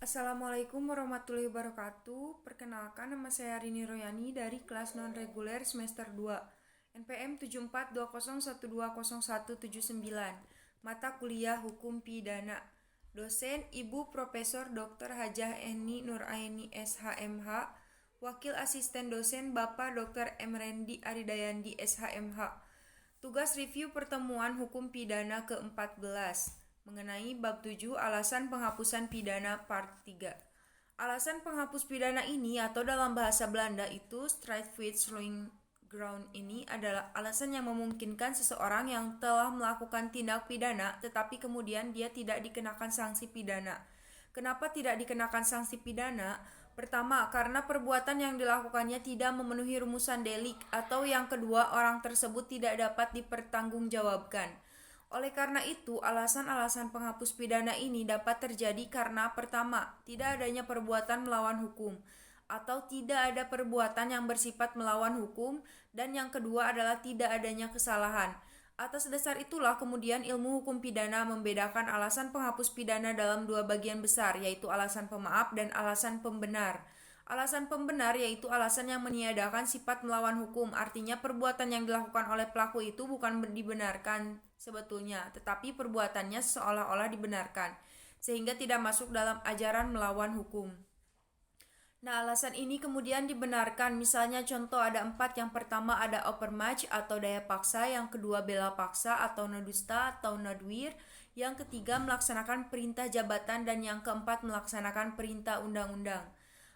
Assalamualaikum warahmatullahi wabarakatuh. Perkenalkan, nama saya Rini Royani dari kelas non-reguler semester 2, NPM 7420120179, mata kuliah Hukum Pidana. Dosen Ibu Profesor Dr. Hajah Eni Nuraini SHMH, Wakil Asisten Dosen Bapak Dr. Emrendi Aridayandi SHMH. Tugas review pertemuan hukum pidana ke-14 mengenai bab 7 alasan penghapusan pidana part 3. Alasan penghapus pidana ini atau dalam bahasa Belanda itu strafrechtelijk ground ini adalah alasan yang memungkinkan seseorang yang telah melakukan tindak pidana tetapi kemudian dia tidak dikenakan sanksi pidana. Kenapa tidak dikenakan sanksi pidana? Pertama, karena perbuatan yang dilakukannya tidak memenuhi rumusan delik, atau yang kedua, orang tersebut tidak dapat dipertanggungjawabkan. Oleh karena itu, alasan-alasan penghapus pidana ini dapat terjadi karena pertama, tidak adanya perbuatan melawan hukum, atau tidak ada perbuatan yang bersifat melawan hukum, dan yang kedua adalah tidak adanya kesalahan. Atas dasar itulah kemudian ilmu hukum pidana membedakan alasan penghapus pidana dalam dua bagian besar, yaitu alasan pemaaf dan alasan pembenar. Alasan pembenar yaitu alasan yang meniadakan sifat melawan hukum, artinya perbuatan yang dilakukan oleh pelaku itu bukan dibenarkan sebetulnya, tetapi perbuatannya seolah-olah dibenarkan, sehingga tidak masuk dalam ajaran melawan hukum. Nah, alasan ini kemudian dibenarkan. Misalnya contoh ada 4. Yang pertama ada overmatch atau daya paksa, yang kedua bela paksa atau nadusta atau nadwir, yang ketiga melaksanakan perintah jabatan, dan yang keempat melaksanakan perintah undang-undang.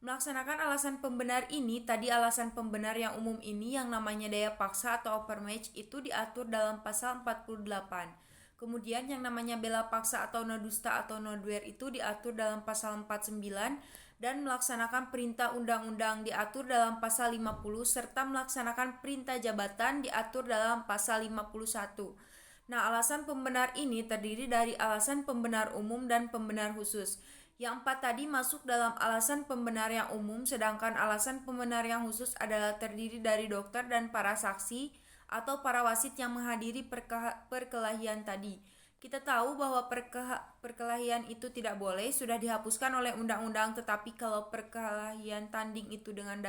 Melaksanakan alasan pembenar ini, tadi alasan pembenar yang umum ini yang namanya daya paksa atau overmatch itu diatur dalam pasal 48. Kemudian yang namanya bela paksa atau nadusta atau nadwir itu diatur dalam pasal 49, dan melaksanakan perintah undang-undang diatur dalam pasal 50, serta melaksanakan perintah jabatan diatur dalam pasal 51. Nah, alasan pembenar ini terdiri dari alasan pembenar umum dan pembenar khusus. Yang 4 tadi masuk dalam alasan pembenar yang umum, sedangkan alasan pembenar yang khusus adalah terdiri dari dokter dan para saksi atau para wasit yang menghadiri perkelahian tadi. Kita tahu bahwa perkelahian itu tidak boleh, sudah dihapuskan oleh undang-undang, tetapi kalau perkelahian tanding itu dengan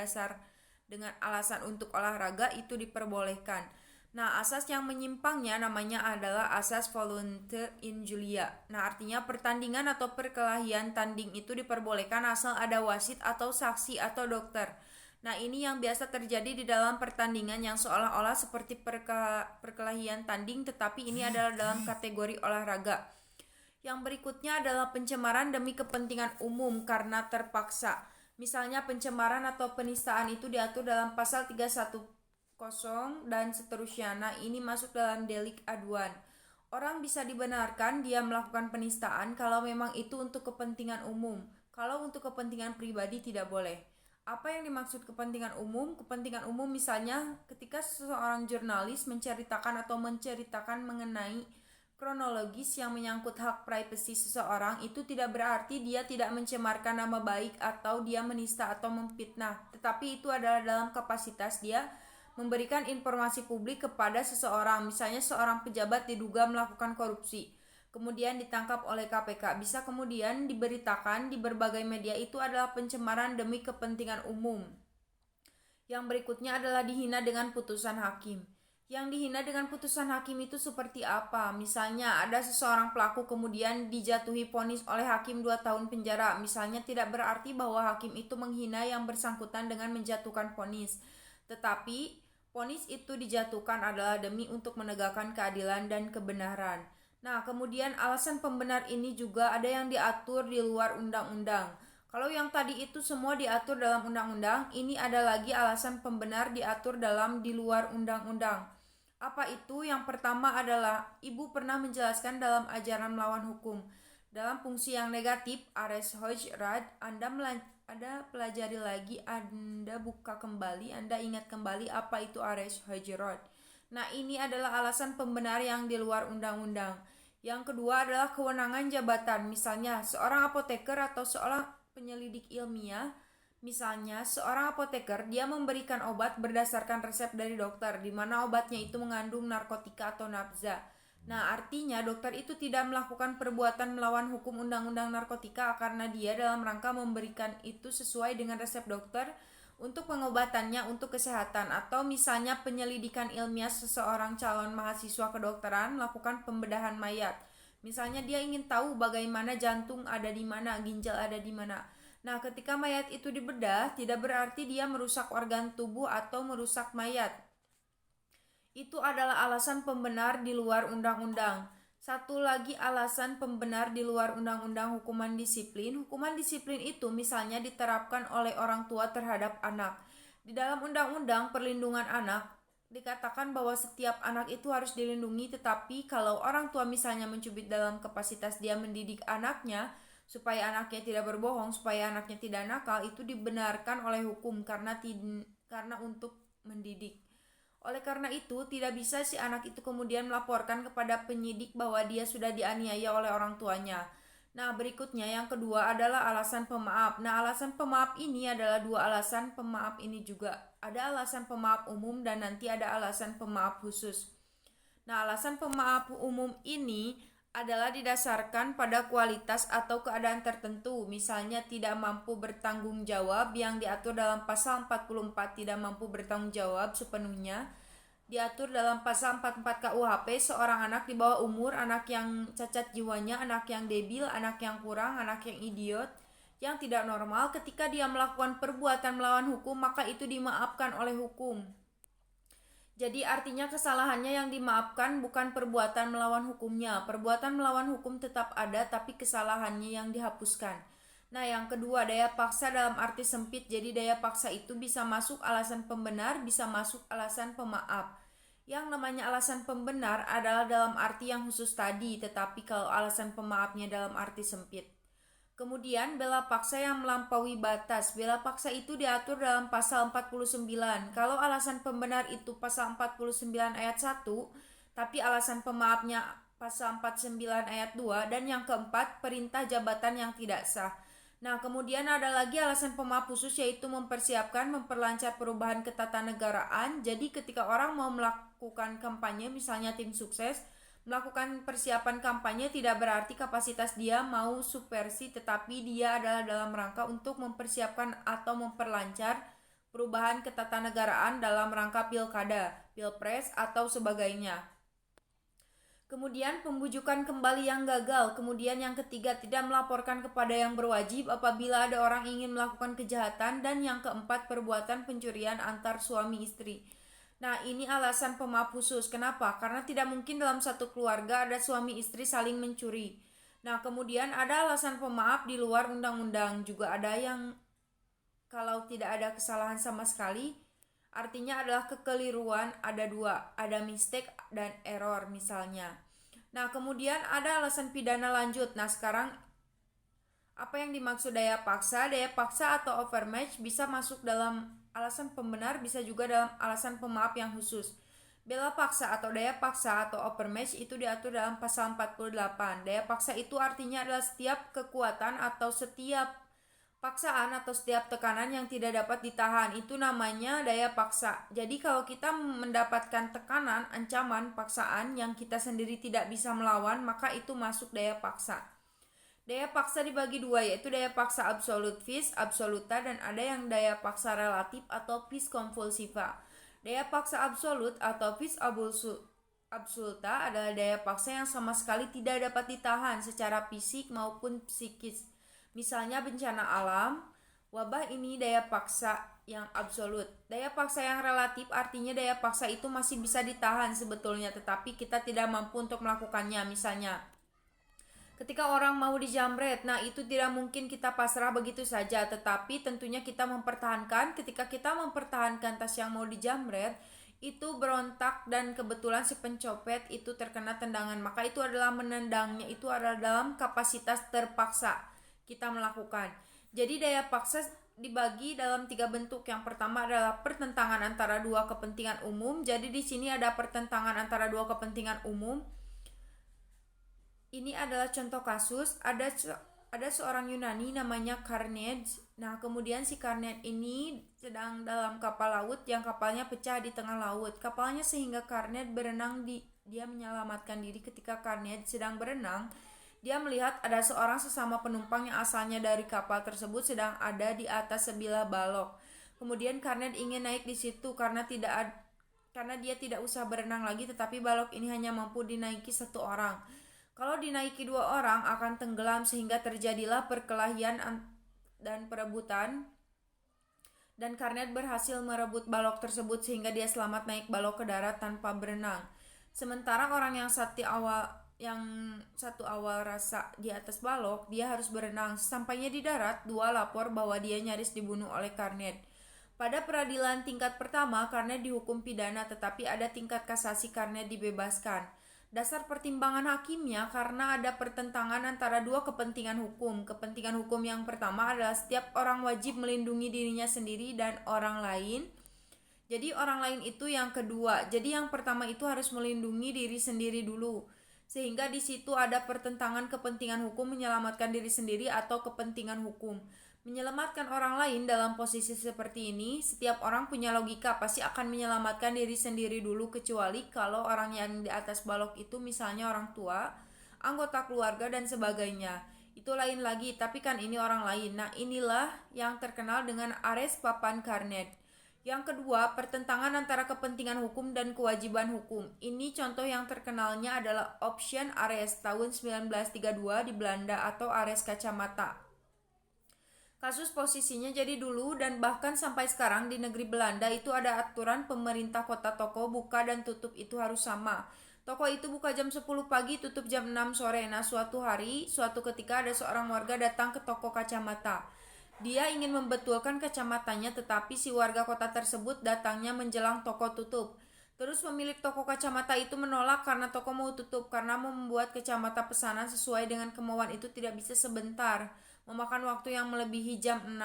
alasan untuk olahraga itu diperbolehkan. Nah, asas yang menyimpangnya namanya adalah asas voluntas injuria. Nah, artinya pertandingan atau perkelahian tanding itu diperbolehkan asal ada wasit atau saksi atau dokter. Nah, ini yang biasa terjadi di dalam pertandingan yang seolah-olah seperti perkelahian tanding, tetapi ini adalah dalam kategori olahraga. Yang berikutnya adalah pencemaran demi kepentingan umum karena terpaksa. Misalnya pencemaran atau penistaan itu diatur dalam pasal 310 dan seterusnya. Nah, ini masuk dalam delik aduan. Orang bisa dibenarkan dia melakukan penistaan kalau memang itu untuk kepentingan umum. Kalau untuk kepentingan pribadi tidak boleh. Apa yang dimaksud kepentingan umum? Kepentingan umum misalnya ketika seseorang jurnalis menceritakan mengenai kronologis yang menyangkut hak privasi seseorang, itu tidak berarti dia tidak mencemarkan nama baik atau dia menista atau memfitnah, tetapi itu adalah dalam kapasitas dia memberikan informasi publik kepada seseorang. Misalnya seorang pejabat diduga melakukan korupsi, kemudian ditangkap oleh KPK, bisa kemudian diberitakan di berbagai media, itu adalah pencemaran demi kepentingan umum. Yang berikutnya adalah dihina dengan putusan hakim. Yang dihina dengan putusan hakim itu seperti apa? Misalnya ada seseorang pelaku kemudian dijatuhi vonis oleh hakim 2 tahun penjara. Misalnya tidak berarti bahwa hakim itu menghina yang bersangkutan dengan menjatuhkan vonis. Tetapi vonis itu dijatuhkan adalah demi untuk menegakkan keadilan dan kebenaran. Nah, kemudian alasan pembenar ini juga ada yang diatur di luar undang-undang. Kalau yang tadi itu semua diatur dalam undang-undang, ini ada lagi alasan pembenar diatur di luar undang-undang. Apa itu? Yang pertama adalah Ibu pernah menjelaskan dalam ajaran melawan hukum. Dalam fungsi yang negatif, Ares Hojrad, Anda pelajari lagi, Anda buka kembali, Anda ingat kembali apa itu Ares Hojrad. Nah, ini adalah alasan pembenar yang di luar undang-undang. Yang kedua adalah kewenangan jabatan. Misalnya, seorang apoteker atau seorang penyelidik ilmiah, misalnya seorang apoteker, dia memberikan obat berdasarkan resep dari dokter, di mana obatnya itu mengandung narkotika atau nafza. Nah, artinya dokter itu tidak melakukan perbuatan melawan hukum undang-undang narkotika karena dia dalam rangka memberikan itu sesuai dengan resep dokter untuk pengobatannya untuk kesehatan, atau misalnya penyelidikan ilmiah seseorang calon mahasiswa kedokteran melakukan pembedahan mayat. Misalnya dia ingin tahu bagaimana jantung ada di mana, ginjal ada di mana. Nah, ketika mayat itu dibedah, tidak berarti dia merusak organ tubuh atau merusak mayat. Itu adalah alasan pembenar di luar undang-undang. Satu lagi alasan pembenar di luar undang-undang, hukuman disiplin. Hukuman disiplin itu misalnya diterapkan oleh orang tua terhadap anak. Di dalam undang-undang perlindungan anak dikatakan bahwa setiap anak itu harus dilindungi, tetapi kalau orang tua misalnya mencubit dalam kapasitas dia mendidik anaknya supaya anaknya tidak berbohong, supaya anaknya tidak nakal, itu dibenarkan oleh hukum karena untuk mendidik. Oleh karena itu, tidak bisa si anak itu kemudian melaporkan kepada penyidik bahwa dia sudah dianiaya oleh orang tuanya. Nah, berikutnya yang kedua adalah alasan pemaaf. Nah, alasan pemaaf ini adalah dua alasan pemaaf ini juga. Ada alasan pemaaf umum dan nanti ada alasan pemaaf khusus. Nah, alasan pemaaf umum ini adalah didasarkan pada kualitas atau keadaan tertentu. Misalnya tidak mampu bertanggung jawab yang diatur dalam pasal 44, tidak mampu bertanggung jawab sepenuhnya. Diatur dalam pasal 44 KUHP, seorang anak di bawah umur, anak yang cacat jiwanya, anak yang debil, anak yang kurang, anak yang idiot, yang tidak normal, ketika dia melakukan perbuatan melawan hukum, maka itu dimaafkan oleh hukum. Jadi artinya kesalahannya yang dimaafkan bukan perbuatan melawan hukumnya. Perbuatan melawan hukum tetap ada, tapi kesalahannya yang dihapuskan. Nah, yang kedua, daya paksa dalam arti sempit. Jadi daya paksa itu bisa masuk alasan pembenar, bisa masuk alasan pemaaf. Yang namanya alasan pembenar adalah dalam arti yang khusus tadi, tetapi kalau alasan pemaafnya dalam arti sempit. Kemudian bela paksa yang melampaui batas. Bela paksa itu diatur dalam pasal 49. Kalau alasan pembenar itu pasal 49 ayat 1, tapi alasan pemaafnya pasal 49 ayat 2, dan yang keempat, perintah jabatan yang tidak sah. Nah, kemudian ada lagi alasan pemaaf khusus, yaitu mempersiapkan, memperlancar perubahan ketatanegaraan. Jadi ketika orang mau melakukan kampanye, misalnya tim sukses, melakukan persiapan kampanye tidak berarti kapasitas dia mau subversi, tetapi dia adalah dalam rangka untuk mempersiapkan atau memperlancar perubahan ketatanegaraan dalam rangka pilkada, pilpres, atau sebagainya. Kemudian pembujukan kembali yang gagal. Kemudian yang ketiga, tidak melaporkan kepada yang berwajib apabila ada orang ingin melakukan kejahatan. Dan yang keempat, perbuatan pencurian antar suami istri. Nah, ini alasan pemaaf khusus. Kenapa? Karena tidak mungkin dalam satu keluarga ada suami istri saling mencuri. Nah, kemudian ada alasan pemaaf di luar undang-undang. Juga ada yang kalau tidak ada kesalahan sama sekali, artinya adalah kekeliruan, ada dua, ada mistake dan error misalnya. Nah, kemudian ada alasan pidana lanjut. Nah, sekarang apa yang dimaksud daya paksa? Daya paksa atau overmatch bisa masuk dalam alasan pembenar, bisa juga dalam alasan pemaaf yang khusus. Bela paksa atau daya paksa atau overmatch itu diatur dalam pasal 48. Daya paksa itu artinya adalah setiap kekuatan atau setiap paksaan atau setiap tekanan yang tidak dapat ditahan, itu namanya daya paksa. Jadi kalau kita mendapatkan tekanan, ancaman, paksaan yang kita sendiri tidak bisa melawan, maka itu masuk daya paksa. Daya paksa dibagi dua, yaitu daya paksa absolut vis absoluta, dan ada yang daya paksa relatif atau vis convulsiva. Daya paksa absolut atau vis absoluta adalah daya paksa yang sama sekali tidak dapat ditahan secara fisik maupun psikis. Misalnya bencana alam, wabah, ini daya paksa yang absolut. Daya paksa yang relatif artinya daya paksa itu masih bisa ditahan sebetulnya, tetapi kita tidak mampu untuk melakukannya. Misalnya, ketika orang mau dijamret, nah itu tidak mungkin kita pasrah begitu saja, tetapi tentunya kita mempertahankan. Ketika kita mempertahankan tas yang mau dijamret, itu berontak dan kebetulan si pencopet itu terkena tendangan, maka itu adalah menendangnya, itu adalah dalam kapasitas terpaksa kita melakukan. Jadi daya paksa dibagi dalam tiga bentuk. Yang pertama adalah pertentangan antara dua kepentingan umum. Jadi di sini ada pertentangan antara dua kepentingan umum. Ini adalah contoh kasus. Ada seorang Yunani namanya Carneades. Nah, kemudian si Carneades ini sedang dalam kapal laut yang kapalnya pecah di tengah laut. Kapalnya sehingga Carneades berenang di dia menyelamatkan diri ketika Carnage sedang berenang. Dia melihat ada seorang sesama penumpang yang asalnya dari kapal tersebut sedang ada di atas sebilah balok. Kemudian Carnage ingin naik di situ karena dia tidak usah berenang lagi, tetapi balok ini hanya mampu dinaiki satu orang. Kalau dinaiki dua orang akan tenggelam, sehingga terjadilah perkelahian dan perebutan. Dan Carnage berhasil merebut balok tersebut sehingga dia selamat naik balok ke darat tanpa berenang. Sementara orang yang satu awal rasa di atas balok, dia harus berenang. Sampainya di darat, dua lapor bahwa dia nyaris dibunuh oleh Carnage. Pada peradilan tingkat pertama, Carnage dihukum pidana, tetapi ada tingkat kasasi, Carnage dibebaskan. Dasar pertimbangan hakimnya karena ada pertentangan antara dua kepentingan hukum. Kepentingan hukum yang pertama adalah setiap orang wajib melindungi dirinya sendiri dan orang lain. Jadi orang lain itu yang kedua. Jadi yang pertama itu harus melindungi diri sendiri dulu. Sehingga di situ ada pertentangan kepentingan hukum menyelamatkan diri sendiri atau kepentingan hukum. Menyelamatkan orang lain dalam posisi seperti ini, setiap orang punya logika pasti akan menyelamatkan diri sendiri dulu, kecuali kalau orang yang di atas balok itu misalnya orang tua, anggota keluarga dan sebagainya. Itu lain lagi, tapi kan ini orang lain. Nah, inilah yang terkenal dengan arrest papan Carnage. Yang kedua, pertentangan antara kepentingan hukum dan kewajiban hukum. Ini contoh yang terkenalnya adalah option arrest tahun 1932 di Belanda atau arrest kacamata. Kasus posisinya jadi dulu dan bahkan sampai sekarang di negeri Belanda itu ada aturan pemerintah kota toko buka dan tutup itu harus sama. Toko itu buka jam 10 pagi, tutup jam 6 sore. Nah, suatu ketika ada seorang warga datang ke toko kacamata. Dia ingin membetulkan kacamatanya, tetapi si warga kota tersebut datangnya menjelang toko tutup. Terus pemilik toko kacamata itu menolak karena toko mau tutup, karena membuat kacamata pesanan sesuai dengan kemauan itu tidak bisa sebentar, memakan waktu yang melebihi jam 6,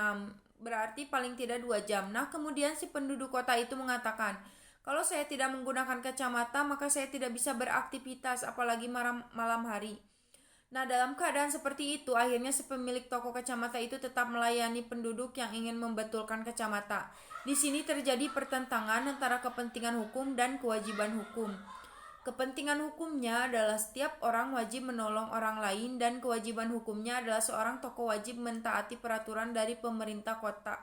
berarti paling tidak 2 jam. Nah, kemudian si penduduk kota itu mengatakan, kalau saya tidak menggunakan kacamata, maka saya tidak bisa beraktivitas, apalagi malam hari. Nah, dalam keadaan seperti itu, akhirnya si pemilik toko kacamata itu tetap melayani penduduk yang ingin membetulkan kacamata. Di sini terjadi pertentangan antara kepentingan hukum dan kewajiban hukum. Kepentingan hukumnya adalah setiap orang wajib menolong orang lain, dan kewajiban hukumnya adalah seorang toko wajib mentaati peraturan dari pemerintah kota.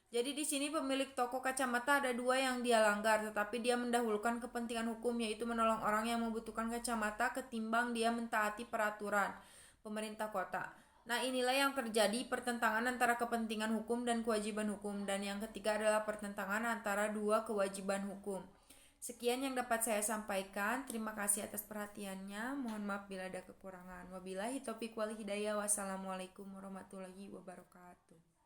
Jadi di sini pemilik toko kacamata ada dua yang dia langgar, tetapi dia mendahulukan kepentingan hukum, yaitu menolong orang yang membutuhkan kacamata ketimbang dia mentaati peraturan pemerintah kota. Nah, inilah yang terjadi, pertentangan antara kepentingan hukum dan kewajiban hukum, dan yang ketiga adalah pertentangan antara dua kewajiban hukum. Sekian yang dapat saya sampaikan. Terima kasih atas perhatiannya. Mohon maaf bila ada kekurangan. Wabillahi taufiq wal hidayah. Wassalamualaikum warahmatullahi wabarakatuh.